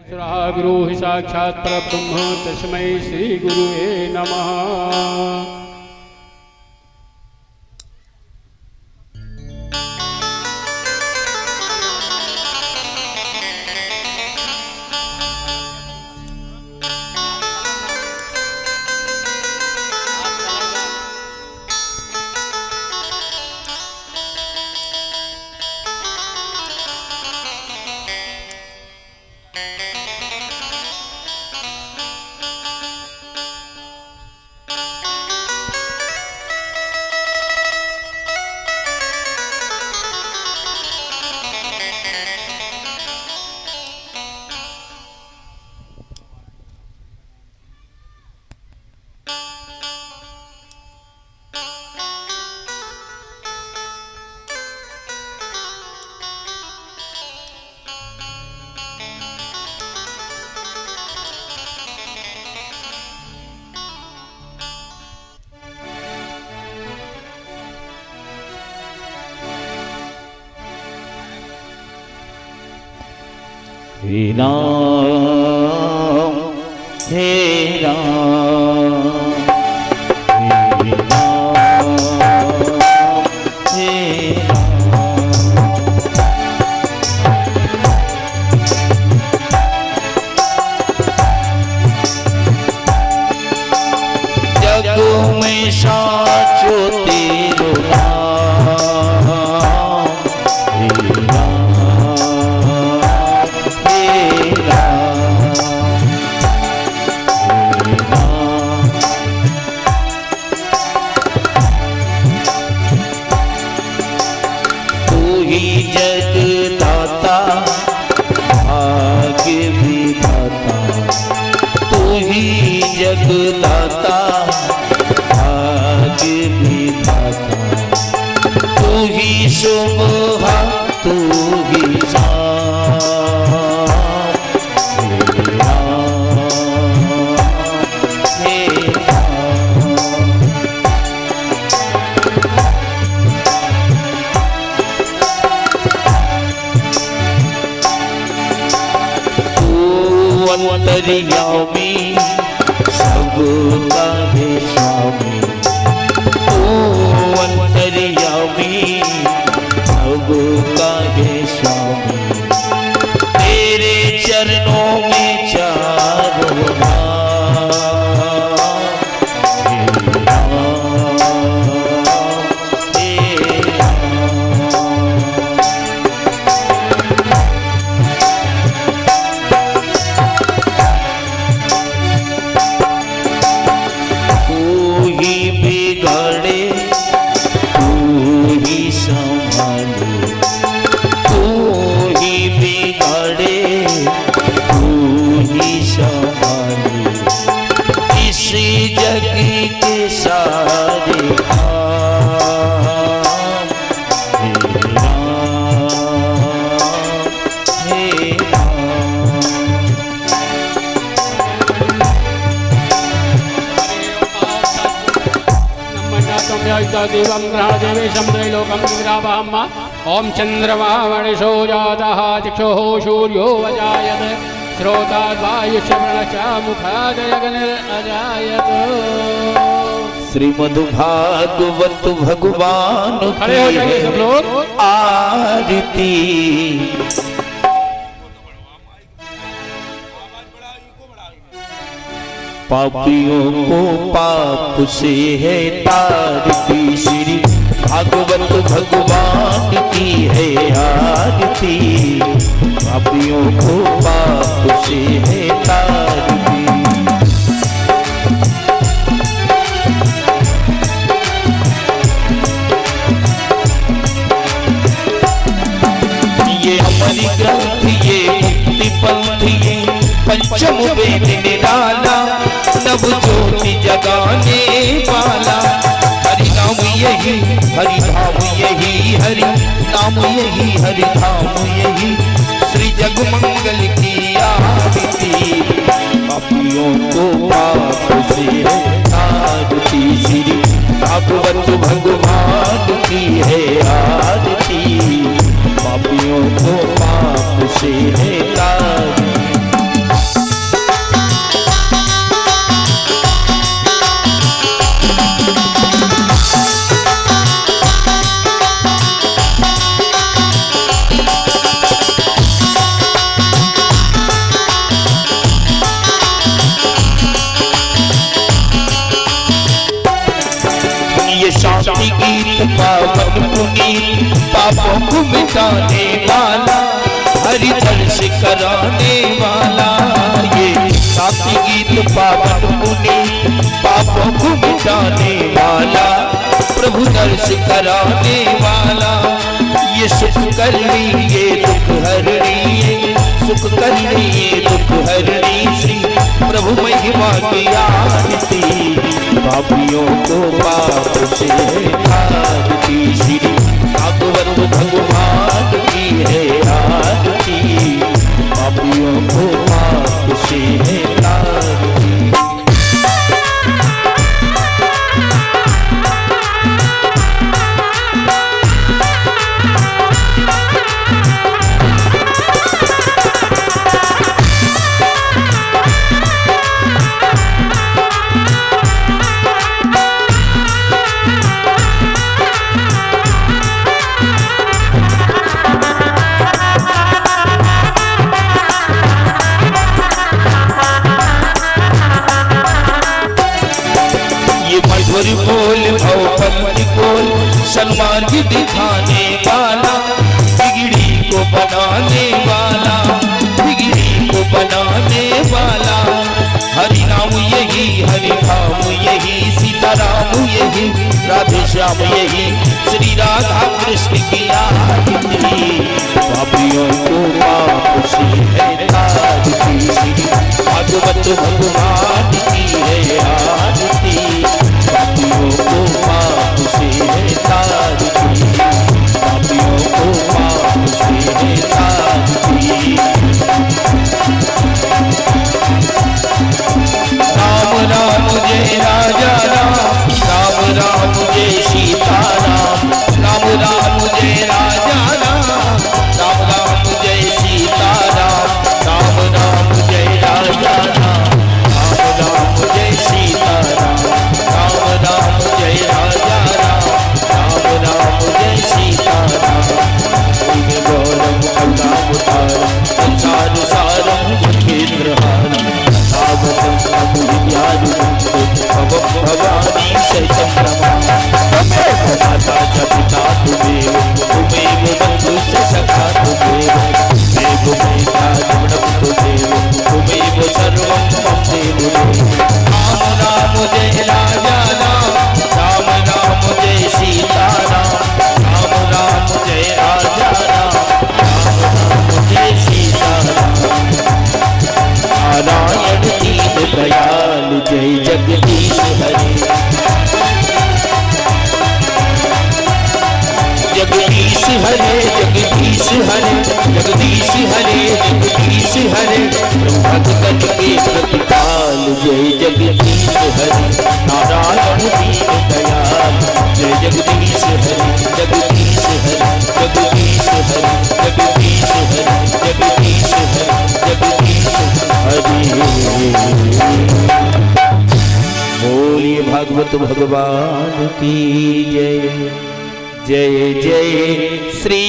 गुरु साक्षात् परब्रह्म तस्मै श्री गुरुवे नमः। हे राम हे राम हे राम हे राम। जग में साचो तेरो नाम हे राम। जगदाता भाग्य विधाता तू ही जगदाता भाग्य विधाता तू ही सुबह तू ही अंतर्यामी सबका है स्वामी तू अंतर्यामी सबका है स्वामी तेरे चरणों में चारों देवं ग्रहदेवेशं त्रैलोकं विग्रावहम् ओं चंद्रमा मणिषो जातः चक्षुः सूर्यो अजायत श्रोताद्वायुश्च प्रणश्च मुखादयगनिरजायत। श्रीमद्भागवत भगवान की आरती पापियों को पाप से है तारती श्री भागवत भगवान की है आरती पापियों को पाप से है तारती। ये हमारी ग्रंथ ये मुक्ति पंथ ये पंचम वेद निराला नव ज्योति जगाने वाला हरि नाम यही हरि धाम यही हरि नाम यही हरि धाम यही श्री जगमंगल की आरती पापियों को पाप से आरती श्री भागवत भगवान की है आरती पापियों को पाप से है तारती। शांति गीत पावन पुनीत पापों को मिटाने वाला हरि दर्श कराने वाला। ये शांति गीत पावन पुनीत पापों को मिटाने वाला प्रभु दर्श कराने वाला। ये सुख करनी ये दुख हरनी ये सुख करनी ये दुख हरनी श्री प्रभु महिमा की आरती पापियों को पाप से तारती श्री भागवत भगवान की है आरती पापियों को पाप से तारती। बोल भवपंथी बोल सन्मार्ग दिखाने वाला बिगड़ी को बनाने वाला बिगड़ी को बनाने वाला। हरि नाम यही हरि धाम यही सीताराम यही राधे श्याम यही श्री राधा कृष्ण की आरती पापियों को पाप से है तारती श्री भागवत भगवान की है आरती पापियों को पाप से है तारती पापियों को पाप से है तारती। राम राम जय राजा राम राम राम जय सीता राम राम राम जय राजा राम राम राम जय सीता राम राम राम जय राजा राम राम राम जय सीता राम राम राम जय राजा राम राम राम जय सीता राम। गौरव अवतारम संसार सारम केंद्रहारम भवानी तमेव माता च पिता तुमेव तुमेव बंधु च सखा तुमेव देव मेधा गुणम तुमेव तुमेव सर्वं मम देव। राम राम जय राजा राम राम राम जय सीता राम राम राम जय राजा राम राम राम जय सीता राम। नारायण दीन दयाल जय जगदीश हरे जगदीश हरे जगदीश हरे जगदीश हरे जगदीश हरे भक्तन के प्रतिपाल जय जगदीश हरे। नारायण दीन दयाल जय जगदीश हरे जगदीश हरे जगदीश हरे जगदीश हरे जगदीश हरे जगदीश हरे। बोलिए भागवत भगवान की जय जय जय श्री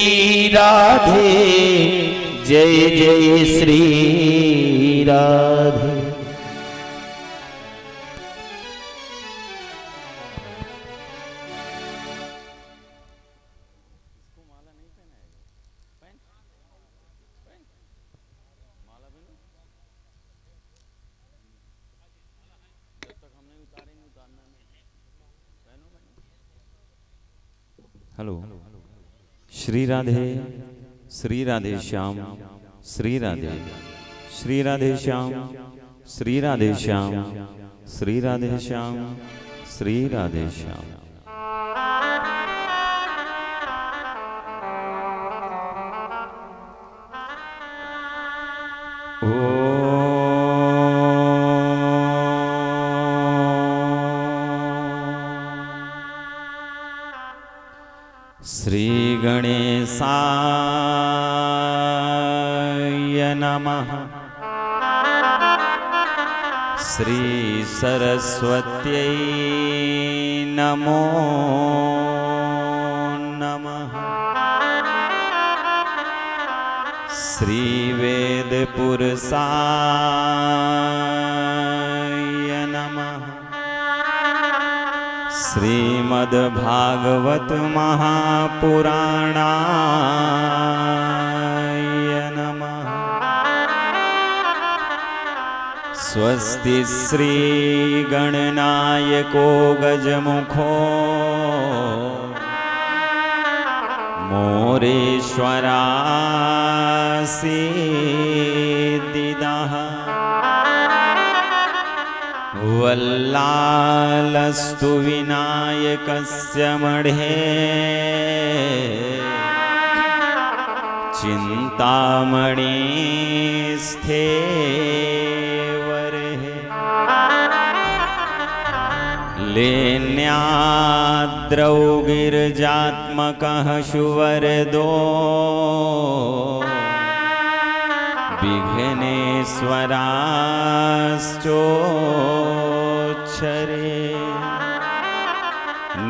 राधे जय जय श्री राधे। हेलो श्री राधे श्याम श्री राधे श्याम श्री राधे श्याम श्री राधे श्याम श्री राधे श्याम। श्री गणेशाय नमः श्री सरस्वत्यै नमो नमः श्री वेदपुरुषाय नमः श्रीमद्भागवत महापुराणाय नमः। स्वस्ति श्री गणनायको गजमुखो मोरेश्वरासीदिदः वल्लालस्तु विनायकस्य मढे चिन्तामणिस्थे वरे लेन्याद्रौ गिरिजात्मकः शुवरदो विघ्नेश्वराश्चोच्छरे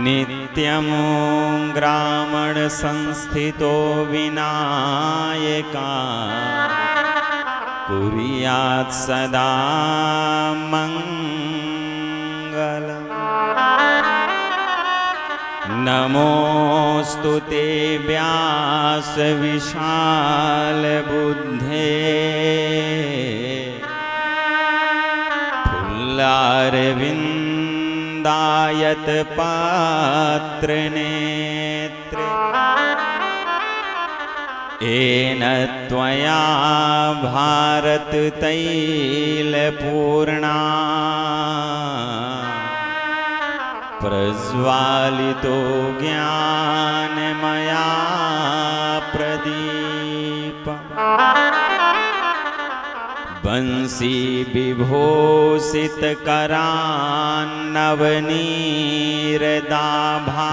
नित्यं ग्रामण संस्थितो विनायका कुर्यात् सदा मङ्गलम्। नमोऽस्तु ते व्यास विशाल बुद्धे फुल्लारविन्दायत पात्र नेत्रे येन त्वया भारत तैलपूर्णा प्रज्वालितो ज्ञानमया प्रदीप बंसी विभूषित करान्नवनीरदाभा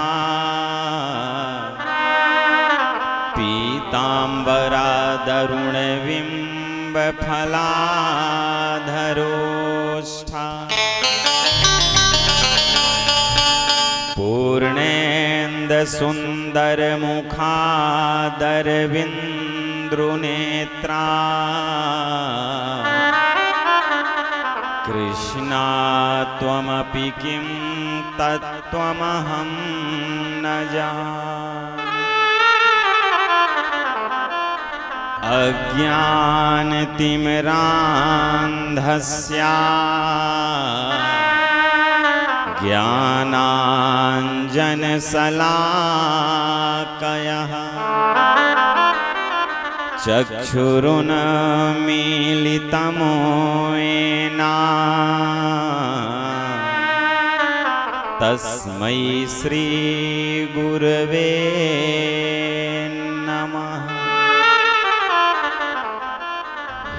पीताम्बरादरुणबिम्ब फलाधरोष्ठा पूर्णेन्दु सुंदर मुखादरविन्द्रुनेत्रा कृष्णा त्वमपि किं तत्त्वमहं न जाने। अज्ञानतिमिरान्धस्या ज्ञानाञ्जनशलाकयः चक्षुरुन्मीलितं येन तस्मै श्रीगुरवे नमः।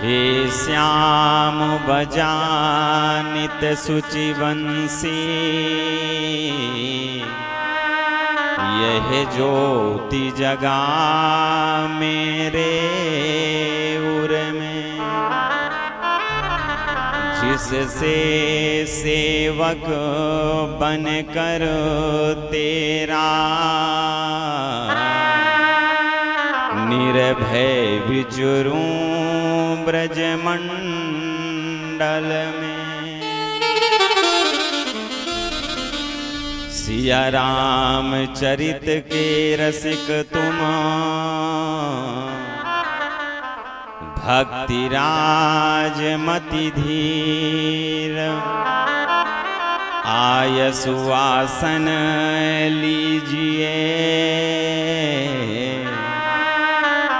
हे श्याम बजानित शुचिवंशी यह ज्योति जगा मेरे उर में जिससे सेवक बनकर तेरा निर्भय विचरूं ब्रजमंडल में। सिया राम चरित के रसिक तुम भक्ति राज मति धीर आय सुवासन लीजिए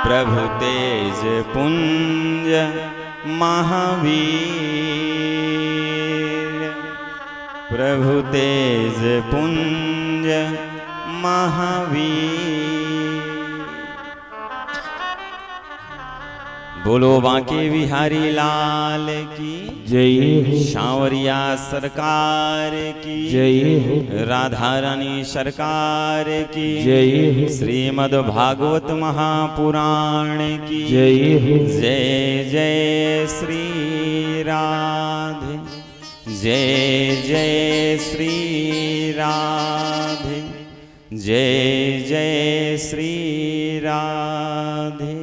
प्रभु तेज पुंज महावीर प्रभु तेज पुंज महावीर। बोलो बांके बिहारी लाल की जय। सांवरिया सरकार की जय। राधा रानी सरकार की जय। श्रीमद् भागवत महापुराण की जय। जय जय श्री राधे जय जय श्री राधे जय जय श्री राधे।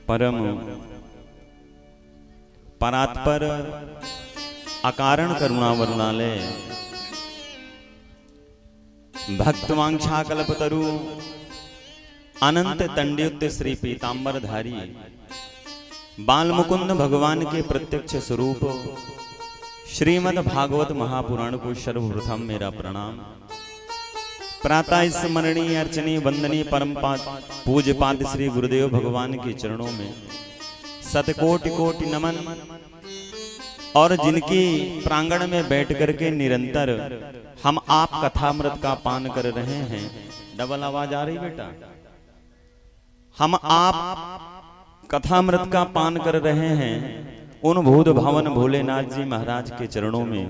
परम परात्पर अकारण करुणा वरुणालय भक्तवांछा कल्पतरु अनंत तंड्युत श्री पीतांबरधारी बाल मुकुंद भगवान के प्रत्यक्ष स्वरूप श्रीमद् भागवत महापुराण को सर्वप्रथम मेरा प्रणाम। प्रातः स्मरणीय अर्चनीय वंदनीय परम पूज्य पाद श्री गुरुदेव भगवान के चरणों में शतकोटि कोटि नमन। और जिनकी प्रांगण में बैठ करके निरंतर हम आप कथामृत का पान कर रहे हैं, डबल आवाज आ रही बेटा, हम आप कथामृत का पान कर रहे हैं, उन भूत भवन भोलेनाथ जी महाराज के चरणों में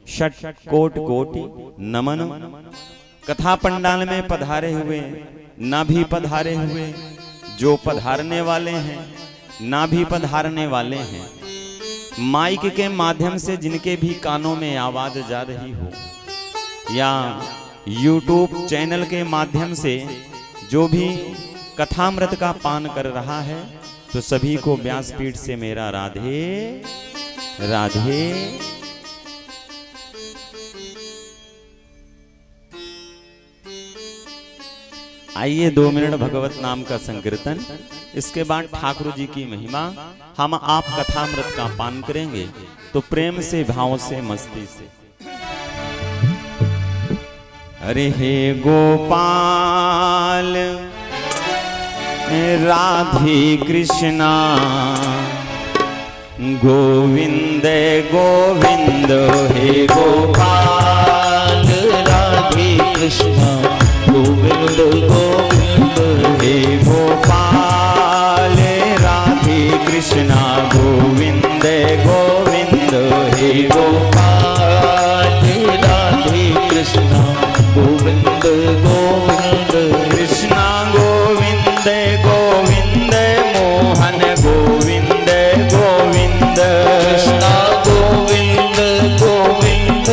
षट कोट कोटि नमन। कथा पंडाल में पधारे हुए, ना भी पधारे हुए, जो पधारने वाले हैं, ना भी पधारने वाले हैं, माइक के माध्यम से जिनके भी कानों में आवाज जा रही हो, या YouTube चैनल के माध्यम से जो भी कथामृत का पान कर रहा है, तो सभी को व्यासपीठ से मेरा राधे राधे। आइए 2 मिनट भगवत नाम का संकीर्तन, इसके बाद ठाकुर जी की महिमा, हम आप कथामृत का पान करेंगे। तो प्रेम से भाव से मस्ती से अरे हे गोपाल राधे कृष्णा गोविंद गोविंद, हे गोपाल राधे कृष्णा गोविंद गोविंद, हे गोपाल राधे कृष्णा गोविंद गोविंद, हे गोपाल राधे कृष्णा गोविंद गोविंद, कृष्णा गोविंद गोविंद मोहन गोविंद गोविंद, कृष्णा गोविंद गोविंद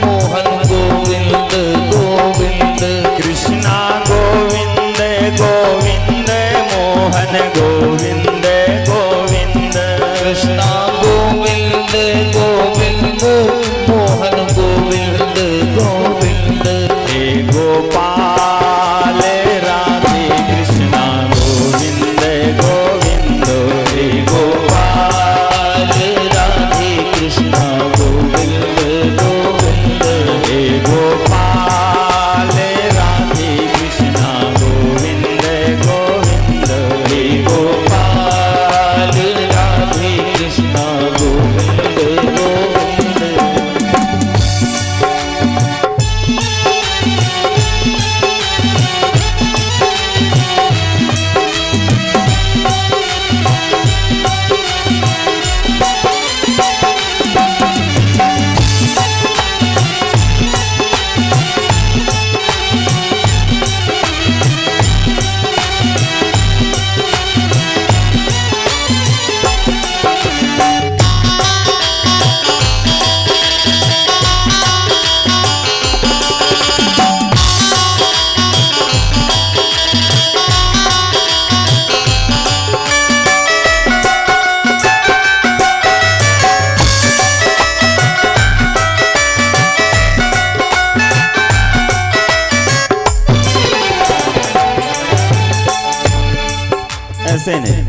मोहन गोविंद गोविंद, कृष्णा गोविंद गोविंद मोहन गोविंद गोविंद, कृष्णा गोविंद गोविंद मोहन गोविंद गोविंद, हे गोपाल राधे कृष्णा गोविंद गोविंद, हे गोपाल राधे कृष्णा गोविंद गोविंद, हे गोपाल राधे कृष्णा गोविंद गोविंद, हे गोपाल राधे कृष्णा गोविंद गोविंद। ऐसे नहीं,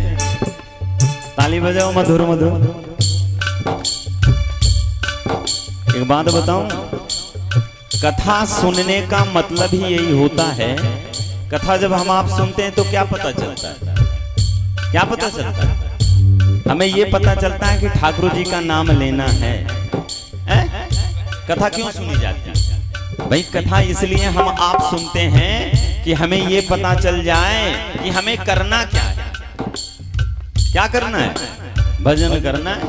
ताली बजाओ मधुर मधुर। एक बात बताऊं, कथा सुनने का मतलब ही यही होता है। कथा जब हम आप सुनते हैं तो क्या पता चलता है, क्या पता चलता है? हमें ये पता चलता है कि ठाकुर जी का नाम लेना है। कथा क्यों सुनी जाती है भाई? कथा इसलिए हम आप सुनते हैं कि हमें ये पता चल जाए कि हमें करना क्या है। क्या करना है? भजन करना है।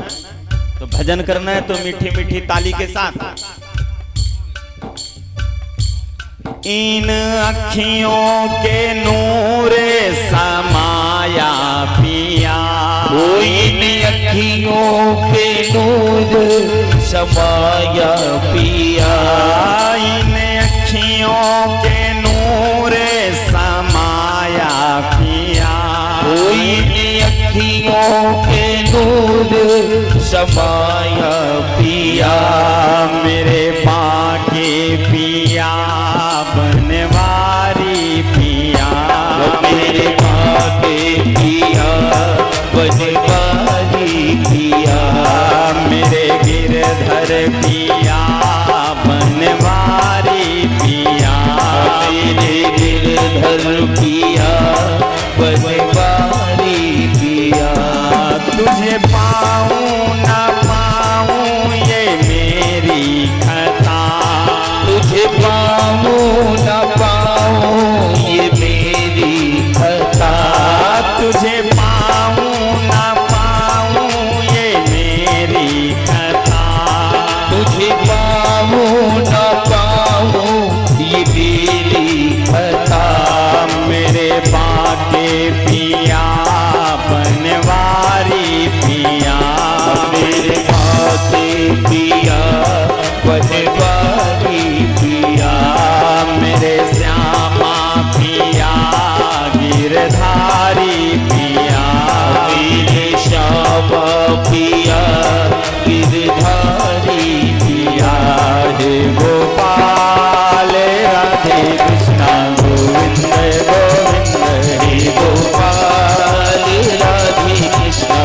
तो भजन करना है तो मीठी मीठी ताली के साथ। इन अखियों के नूर समाया पिया, इन अखियों के नूर समाया पिया, इन अखियों के नूर समाया पिया, इन अखियों के नूर समाया पिया मेरे बाके पिया बनवारी पिया मेरे बाके पिया बनवारी पिया मेरे गिरधर पिया बनवारी पिया मेरे गिरधर पिया बनवारी पिया तुझे पाऊं ना पाऊं ये मेरी खता तुझे पाऊं न पाऊं ये मेरी खता तुझे पाऊं ना पाऊं ये मेरी खता तुझे पाऊं न पाऊं ये मेरी खता मेरे बाके पिया बनवारी पिया मेरे बाके पिया बनवारी पिया मेरे श्यामा पिया गिरधारी पिया मेरे श्यामा पिया गिरधारी पिया हे गोपाल राधे कृष्णा गोविंद गोविंद हे गोपाल राधे कृष्णा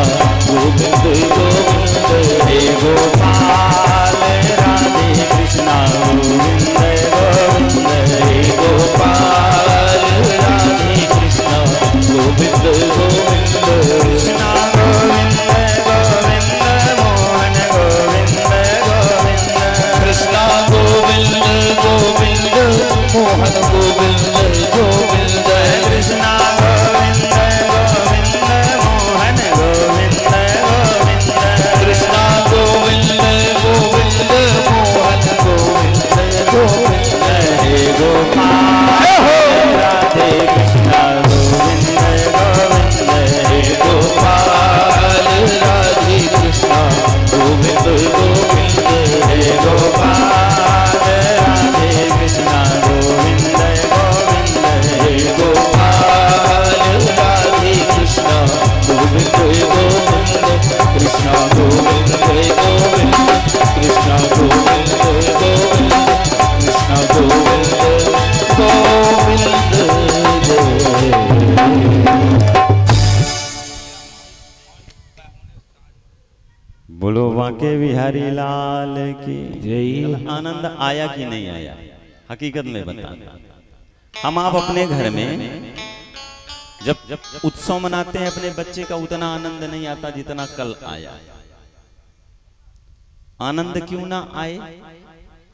गोविंद गोविंद हे गोपाल राधे कृष्णा गोविंद गोविंद हे गोपाल राधे कृष्णा गोविंद गोविंद कृष्णा गोविंद गोविंद मोहन गोविंद गोविंद कृष्णा गोविंद गोविंद मोहन गोविंद गोविंद कृष्णा गोविंद गोविंद मोहन गोविंद गोविंद कृष्णा गोविंद गोविंद मोहन गोविंद गोविंद हे गोपाल राधे कृष्णा गोविंद गोविंद हे गोपाल राधे कृष्णा गोविंद गोविंद हे गोपाल राधे कृष्णा गोविंद गोविंद हे गोपाल राधे कृष्णा गोविंद गोविंद कृष्णा गोविंद गोविंद कृष्णा गोविंद गोविंद कृष्णा गोविंद बोलो बांके बिहारी लाल की जय। आनंद आया कि नहीं आया हकीकत में बताना। हम आप अपने घर में जब उत्सव मनाते हैं अपने बच्चे का उतना आनंद नहीं आता जितना कल आया। आनंद क्यों ना आए?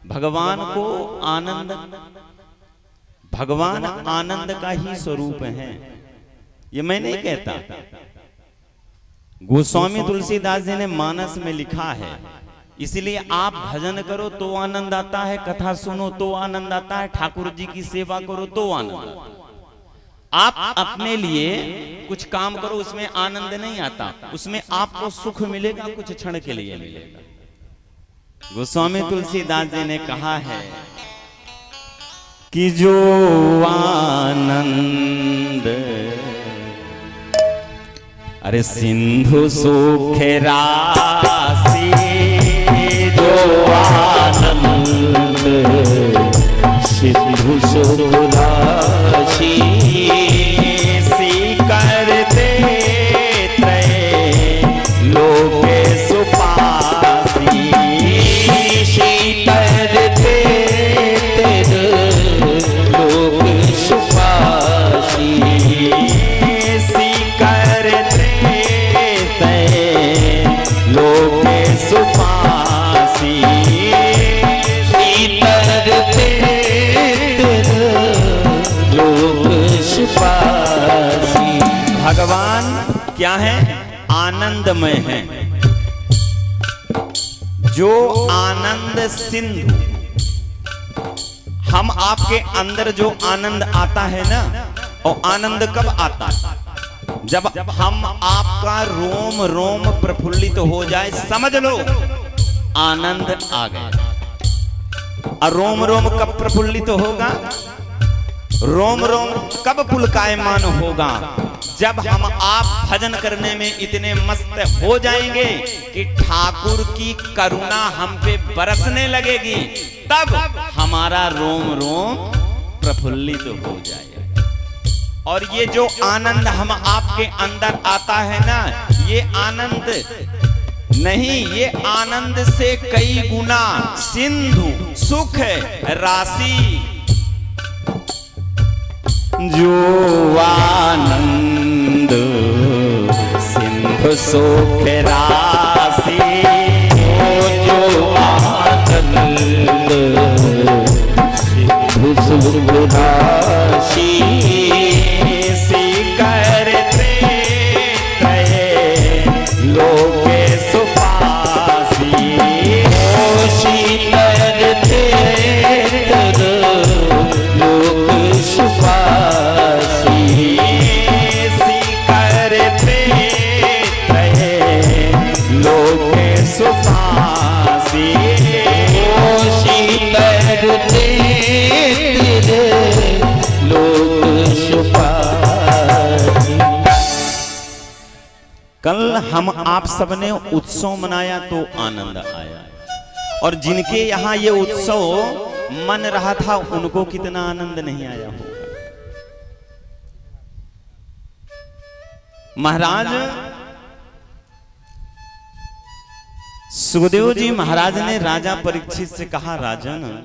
भगवान को आनंद, भगवान आनंद का ही स्वरूप है। ये मैं नहीं कहता, गोस्वामी तुलसीदास जी ने मानस में लिखा है। इसलिए आप भजन करो तो आनंद आता है, कथा सुनो तो आनंद आता है, ठाकुर जी की सेवा करो तो आनंद आता है। आप अपने लिए कुछ काम करो उसमें आनंद नहीं आता, उसमें आपको सुख मिलेगा कुछ क्षण के लिए मिलेगा। गोस्वामी तुलसीदास जी ने कहा है कि जो आनंद, अरे सिंधु सुख राशि, जो आनंद सिंधु सुख राशि, करते लोके सुपासी, करते लोक सुपासी, करते लोके सुपासी, करते लोक सुपासी। भगवान क्या है? आनंदमय है। जो आनंद सिंधु, हम आपके अंदर जो आनंद आता है ना, और आनंद कब आता है? जब हम आपका रोम रोम प्रफुल्लित हो जाए, समझ लो आनंद आ गया। और रोम रोम कब प्रफुल्लित होगा? रोम रोम कब पुलकायमान होगा? जब हम आप भजन करने में इतने मस्त हो जाएंगे कि ठाकुर की करुणा हम पे बरसने लगेगी, तब हमारा रोम रोम प्रफुल्लित हो जाएगा। और ये जो आनंद हम आपके अंदर आता है ना, ये आनंद नहीं, ये आनंद से कई गुना सिंधु सुख राशि। जो आनंद सिंधु सुख राशि, जो आनंद सिंधु सुख राशि, सिकर लोके सुपासी, शीतर लोक सुपासी, सिकर लोके सुपासी, शीतर लोक सुपासी। कल हम आप सबने उत्सव मनाया तो आनंद आया, और जिनके यहाँ ये उत्सव मन रहा था उनको कितना आनंद नहीं आया होगा। महाराज सुखदेव जी महाराज ने राजा परीक्षित से कहा, राजन,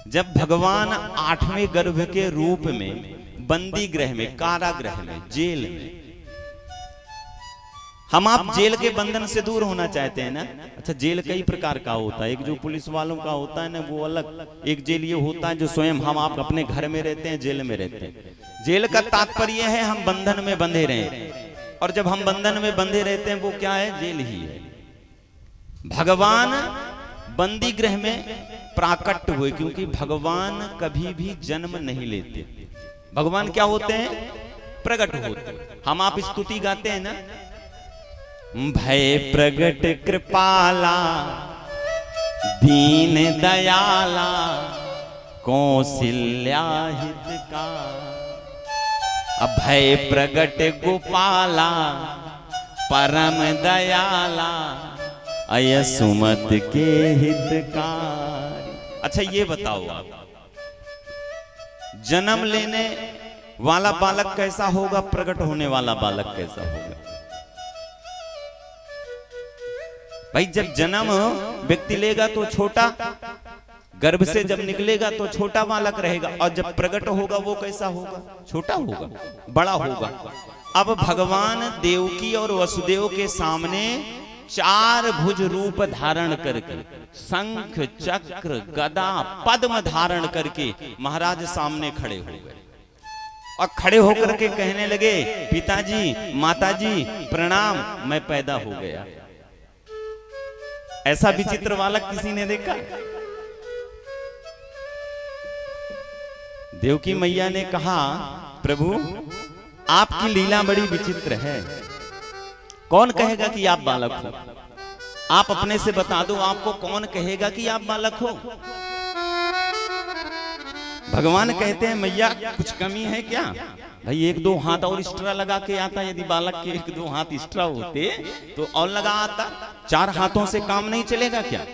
जब भगवान 8वें गर्भ के रूप में बंदी गृह में, कारागृह में, जेल में, हम आप जेल के बंधन से दूर होना चाहते हैं ना। अच्छा, जेल कई प्रकार का होता है, एक जो पुलिस वालों का होता है ना वो अलग, एक जेल ये होता है जो स्वयं हम आप अपने घर में रहते हैं, जेल में रहते हैं। जेल का तात्पर्य है हम बंधन में बंधे रहे, और जब हम बंधन में बंधे रहते हैं वो क्या है, जेल ही है। भगवान बंदी गृह में प्राकट हुए, क्योंकि भगवान कभी भी जन्म नहीं लेते। भगवान क्या होते हैं, प्रकट होते हैं। हम आप स्तुति गाते हैं ना, भय प्रगट कृपाला दीन दयाला कौशल्या हितकार, अभय प्रगट गोपाला परम दयाला अय सुमत के हितकार। अच्छा ये बताओ आप, जन्म लेने वाला बालक कैसा होगा, प्रकट होने वाला बालक कैसा होगा? भाई जब जन्म व्यक्ति लेगा तो छोटा, गर्भ से जब निकलेगा तो छोटा बालक रहेगा, और जब प्रकट होगा वो कैसा होगा, छोटा होगा, बड़ा होगा। अब भगवान देवकी और वसुदेव के सामने 4 भुज रूप धारण करके, शंख चक्र गदा पद्म धारण करके महाराज सामने खड़े हो गए, और खड़े होकर के कहने लगे, पिताजी माताजी प्रणाम, मैं पैदा हो गया। ऐसा विचित्र बालक किसी ने देखा? देवकी मैया ने कहा, प्रभु आपकी लीला बड़ी विचित्र है, कौन कहेगा कि आप बालक हो? आप अपने से बता दो, आपको कौन कहेगा कि आप बालक हो? भगवान कहते हैं, मैया कुछ कमी है क्या? भाई 1-2 हाथ और एक्स्ट्रा लगा के आता, यदि बालक के 1-2 हाथ एक्स्ट्रा होते तो और लगा आता। 4 हाथों से काम नहीं चलेगा क्या?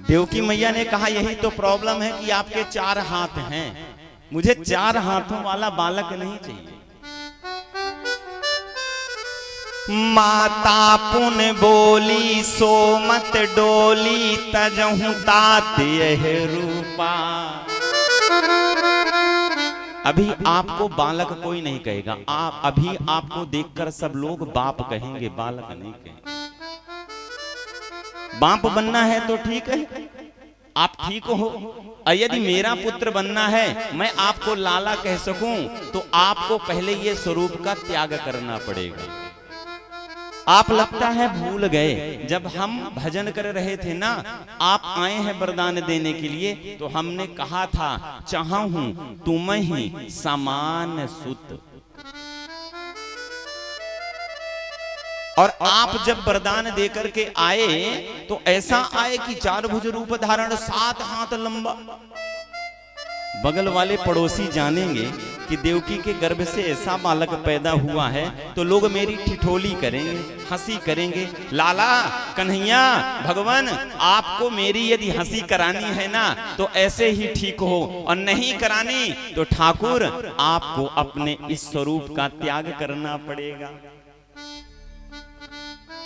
देवकी मैया ने कहा, यही तो प्रॉब्लम है कि आपके 4 हाथ हैं, मुझे 4 हाथों वाला बालक नहीं चाहिए। माता पुन बोली सो मत डोली, तजहु तात यह रूपा। अभी आपको बालक कोई नहीं कहेगा, आप अभी आपको देखकर सब लोग बाप कहेंगे, बालक नहीं कहेंगे। बाप बनना है तो ठीक है, आप ठीक हो। यदि मेरा पुत्र बनना है, मैं आपको लाला कह सकूं, तो आपको पहले ये स्वरूप का त्याग करना पड़ेगा। आप लगता है भूल गए, जब हम भजन कर रहे थे ना, आप आए हैं वरदान देने के लिए, तो हमने कहा था, चाहूं तुम ही समान सुत। और आप जब वरदान देकर के आए तो ऐसा आए कि 4 भुज रूप धारण, 7 हाथ लंबा। बगल वाले पड़ोसी जानेंगे कि देवकी के गर्भ से ऐसा बालक पैदा हुआ है तो लोग मेरी ठिठोली करेंगे, हंसी करेंगे। लाला, कन्हैया, भगवान, आपको मेरी यदि हंसी करानी है ना तो ऐसे ही ठीक हो, और नहीं करानी तो ठाकुर आपको अपने इस स्वरूप का त्याग करना पड़ेगा।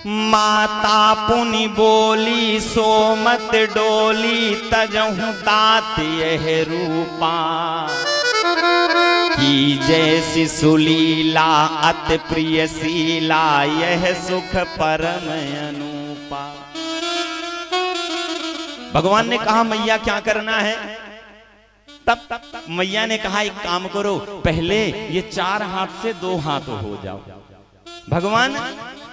माता पुनि बोली सो मत डोली, तजहु तात यह रूपा, की जैसी सुलीला अति प्रिय शीला, यह सुख परम अनुपा। भगवान ने कहा मैया क्या करना है? तब मैया ने कहा एक काम करो, पहले ये 4 हाथ से 2 हाथ हो जाओ। भगवान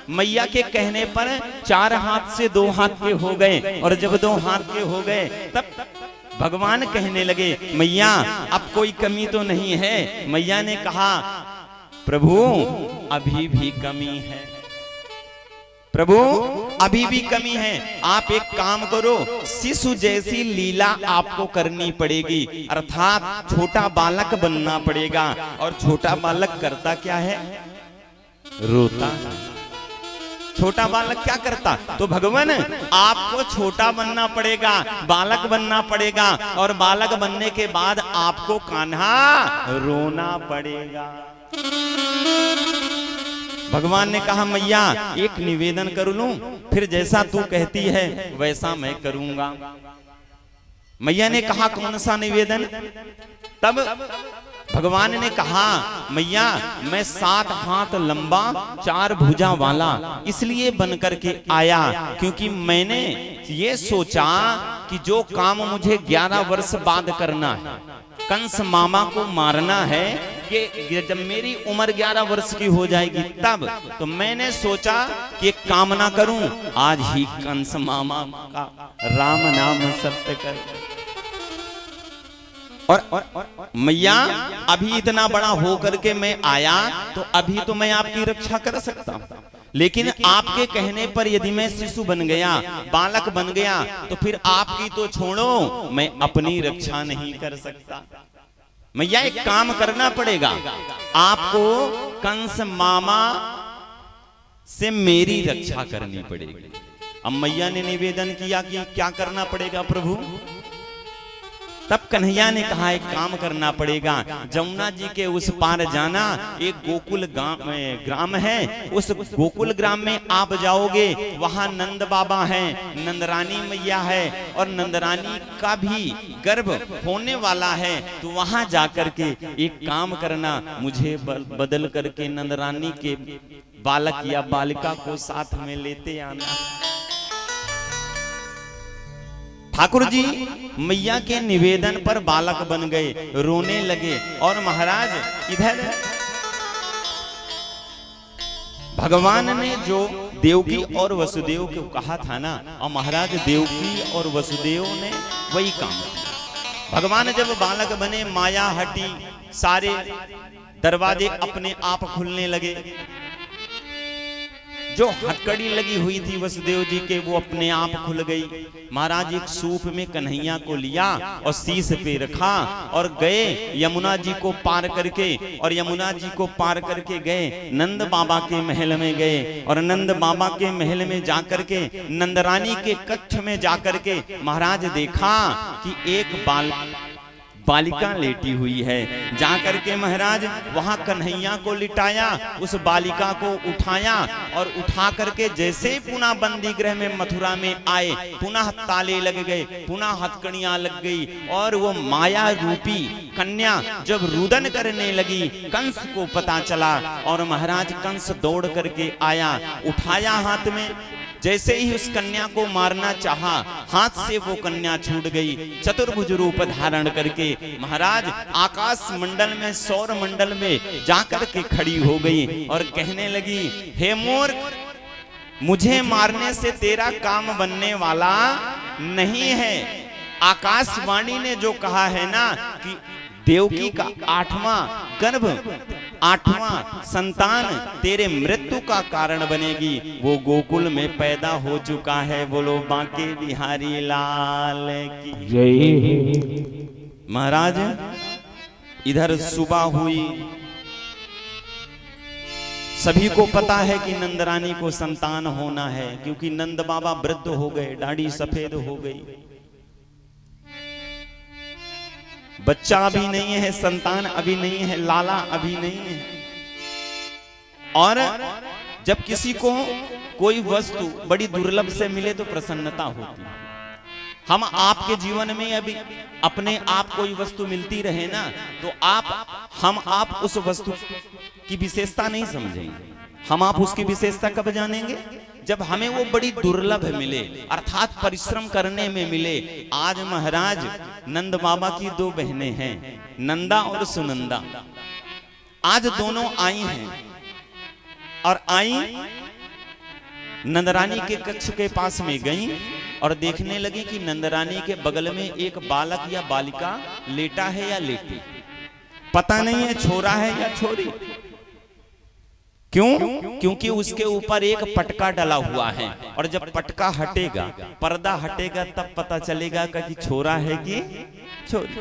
मैया के कहने पर 4 हाथ से 2 हाथ के हो गए, और जब 2 हाथ के हो गए तब भगवान कहने लगे मैया अब कोई कमी तो नहीं है। मैया ने कहा प्रभु अभी भी कमी है, प्रभु अभी भी कमी है। आप एक काम करो, शिशु जैसी लीला आपको करनी पड़ेगी, अर्थात छोटा बालक बनना पड़ेगा। और छोटा बालक करता क्या है? रोता। छोटा बालक क्या करता? तो भगवान आपको छोटा बनना पड़ेगा, बालक बनना पड़ेगा, और बालक बनने के बाद आपको कान्हा रोना पड़ेगा। भगवान ने कहा मैया एक निवेदन कर लूं, फिर जैसा तू कहती है वैसा मैं करूंगा। मैया ने कहा कौन सा निवेदन? तब भगवान ने कहा मैया मैं 7 हाथ लंबा 4 भुजा वाला इसलिए बनकर के आया क्योंकि मैंने ये सोचा कि जो काम मुझे 11 वर्ष बाद करना है, कंस मामा को मारना है, कि जब मेरी उम्र 11 वर्ष की हो जाएगी तब, तो मैंने सोचा कि एक कामना करूं, आज ही कंस मामा का राम नाम सत्य कर। और मैया अभी इतना बड़ा हो करके मैं आया तो अभी तो मैं आपकी रक्षा कर सकता हूं, लेकिन आपके कहने पर यदि मैं शिशु बन गया, बालक बन गया, तो फिर आपकी तो छोड़ो मैं अपनी रक्षा नहीं कर सकता। मैया एक काम करना पड़ेगा, आपको कंस मामा से मेरी रक्षा करनी पड़ेगी। अब मैया ने निवेदन किया कि क्या करना पड़ेगा प्रभु? तब कन्हैया ने कहा एक काम करना पड़ेगा, जमुना जी के उस पार जाना, एक गोकुल ग्राम है, उस गोकुल ग्राम में आप जाओगे, वहां नंद बाबा हैं, नंदरानी मैया है, और नंदरानी का भी गर्भ होने वाला है। तो वहां जाकर के एक काम करना, मुझे बदल करके नंदरानी के बालक या बालिका को साथ में लेते आना। ठाकुर जी मैया के निवेदन पर बालक बन गए, रोने लगे। और महाराज इधर भगवान ने जो देवकी और वसुदेव को कहा था ना, और महाराज देवकी और वसुदेव ने वही काम किया। भगवान जब बालक बने, माया हटी, सारे दरवाजे अपने आप खुलने लगे, जो हथकड़ी लगी हुई थी वसुदेव जी के वो अपने आप खुल गई। महाराज एक सूप में कन्हैया को लिया और शीश पे रखा और गए यमुना जी को पार करके, और यमुना जी को पार करके गए नंद बाबा के महल में गए, और नंद बाबा के महल में जाकर के नंदरानी के कक्ष में जाकर के महाराज देखा कि एक बालिका लेटी हुई है। जाकर के महाराज वहां कन्हैया को लिटाया, उस बालिका को उठाया, और उठा करके जैसे ही पुनः बंदी गृह में मथुरा में आए, पुनः ताले लग गए, पुनः हथकड़ियां लग गई, और वो माया रूपी कन्या जब रुदन करने लगी, कंस को पता चला, और महाराज कंस दौड़ करके आया, उठाया हाथ में, जैसे ही उस कन्या को मारना चाहा, हाथ से वो कन्या छूट गई। चतुर्भुज रूप धारण करके महाराज आकाश मंडल में, सौर मंडल में जाकर के खड़ी हो गई और कहने लगी, हे मूर्ख, मुझे मारने से तेरा काम बनने वाला नहीं है। आकाशवाणी ने जो कहा है ना कि देवकी का 8वां गर्भ, 8वां संतान तेरे मृत्यु का कारण बनेगी, वो गोकुल में पैदा हो चुका है। बोलो बांके बिहारी लाल की जय। महाराज इधर सुबह हुई, सभी को पता है कि नंदरानी को संतान होना है, क्योंकि नंद बाबा वृद्ध हो गए, दाढ़ी सफेद हो गई, बच्चा अभी नहीं है, संतान अभी नहीं है, लाला अभी नहीं है। और जब किसी को कोई वस्तु बड़ी दुर्लभ से मिले तो प्रसन्नता होती है। हम आपके जीवन में अभी अपने आप कोई वस्तु मिलती रहे ना, तो हम आप उस वस्तु की विशेषता नहीं समझेंगे। हम आप उसकी विशेषता कब जानेंगे? जब हमें वो बड़ी दुर्लभ मिले, अर्थात परिश्रम करने में मिले। आज महाराज नंद बाबा की दो बहनें हैं, नंदा और सुनंदा। आज दोनों आई हैं और आई नंदरानी के कक्ष के पास में गई और देखने लगी कि नंदरानी के बगल में एक बालक या बालिका लेटा है या लेटी, पता नहीं है छोरा है या छोरी। क्यों? क्योंकि उसके ऊपर एक पटका डला हुआ है, और जब पटका हटेगा, पर्दा हटेगा, तब पता चलेगा कि छोरा है कि छोरी।